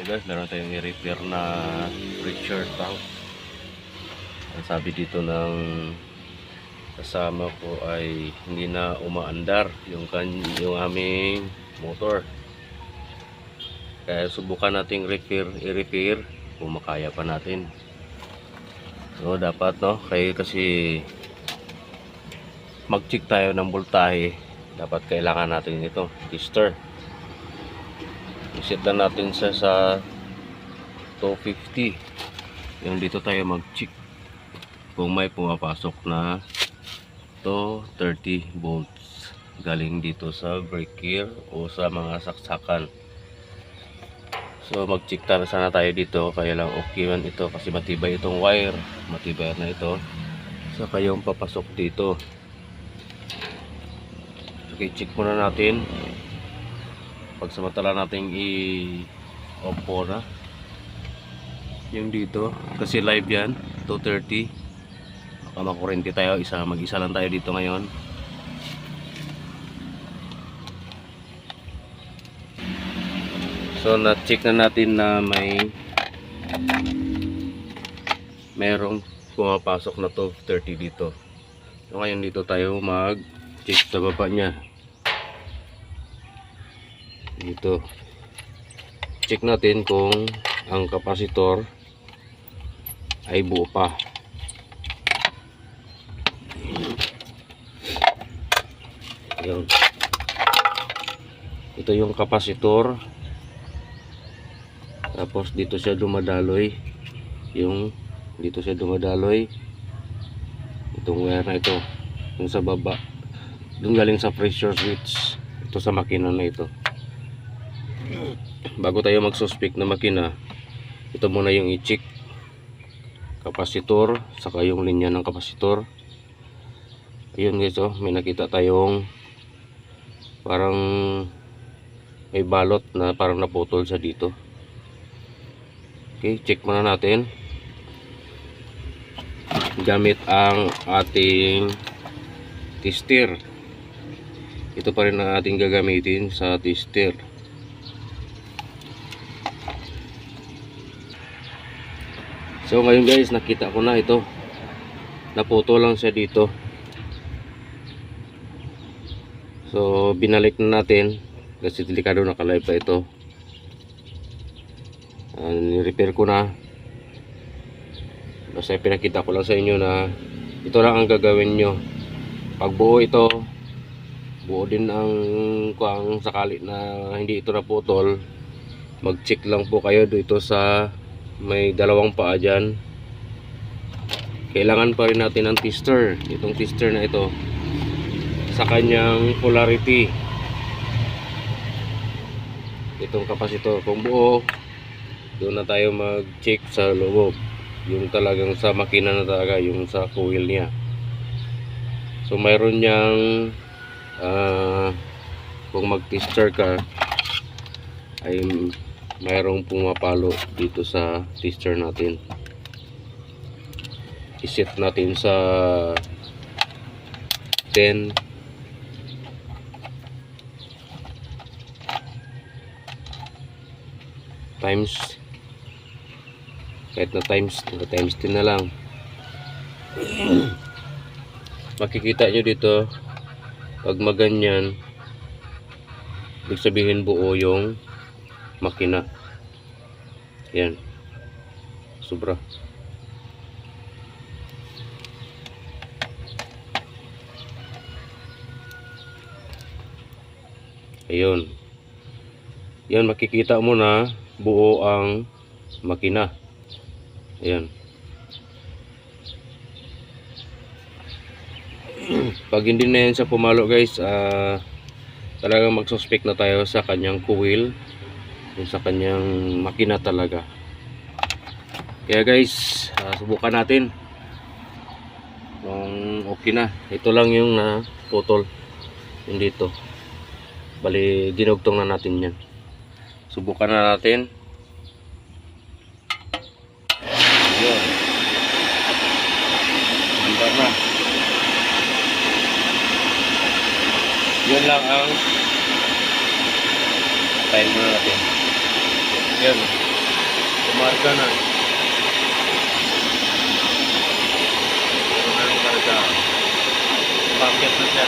guys, meron tayong i-repair na pressure tank. Ang sabi dito ng kasama ko ay hindi na umaandar yung aming motor. Kaya subukan nating i-repair kung makaya pa natin. So dapat kasi mag-check tayo ng voltahe. Dapat kailangan natin ito, tester. I-set na natin siya sa 250. Yung dito tayo mag-check kung may pumapasok na 30 volts galing dito sa breaker o sa mga saksakan. So mag-check sana tayo dito, kaya lang okay man ito kasi matibay itong wire, matibay na ito. Saka yung papasok dito. Okay, check muna natin. Pagsamantala natin i-off po na yung dito kasi live yan 230. Baka makurente tayo, mag-isa lang tayo dito ngayon. So na-check na natin na merong pumapasok na 230 dito. So ngayon dito tayo mag-check sa baba nya. Dito check natin kung ang kapasitor ay buo pa. Yun. Ito yung kapasitor, tapos dito siya dumadaloy, itong wire na ito yung sa baba, dun galing sa pressure switch ito sa makina na ito. Bago tayo magsuspect na makina, ito muna yung i-check kapasitor, saka yung linya ng kapasitor. Ayun guys, may nakita tayong parang may balot na parang naputol sa dito. Okay, check muna natin gamit ang ating tester. Ito pa rin ang ating gagamitin sa tester. So ngayon guys, nakita ko na ito, naputol lang siya dito. So binalik na natin kasi delikado, naka-live pa ito. Ni-repair ko na. Basta pinakita ko lang sa inyo na ito lang ang gagawin nyo. Pag buo ito, buo din ang kung sakali na hindi ito naputol, mag-check lang po kayo dito sa may dalawang paa dyan. Kailangan pa rin natin ang tester, itong tester na ito sa kanyang polarity. Itong kapasitor kung buo, doon na tayo mag-check sa loob, yung talagang sa makina na talaga, yung sa coil niya. So mayroon niyang kung mag-tester ka ay mayroong pumapalo dito sa tester natin. I-set natin sa 10 times, kahit na times 10 na lang. Makikita nyo dito pag maganyan, ibig sabihin buo yung makina. Yan, sobra. Ayun, yan, makikita mo na buo ang makina. Ayan. Pag hindi na yan sa pumalo guys, talagang magsuspect na tayo sa kanyang coil, sa kanyang makina talaga. Kaya guys, subukan natin kung okay na. Ito lang yung naputol, yung dito. Bali dinugtong na natin yan. Subukan na natin. Yun, handa na. Yun lang ang time na natin. Yun. Marga na. Meron na yung karga. Bakit na siya.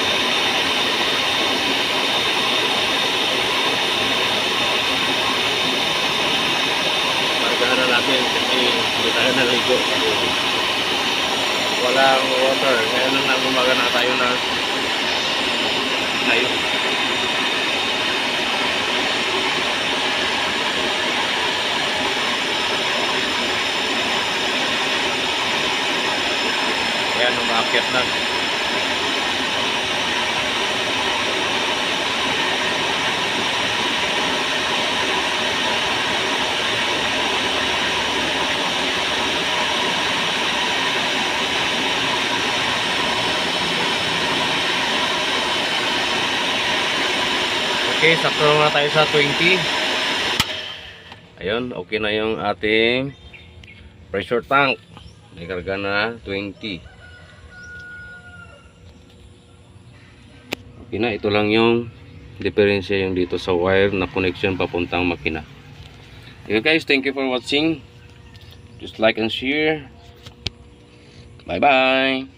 Margahan na natin kasi hindi tayo naligo. Walang water. Kaya nang nagumaga na tayo na tayo. Kaya nung maakyat na. Okay, sakto na tayo sa 20. Ayun, okay na yung ating pressure tank. May karga na 20. Okay na, ito lang yung diferensya yung dito sa wire na connection papuntang makina. Okay guys, thank you for watching. Just like and share. Bye bye.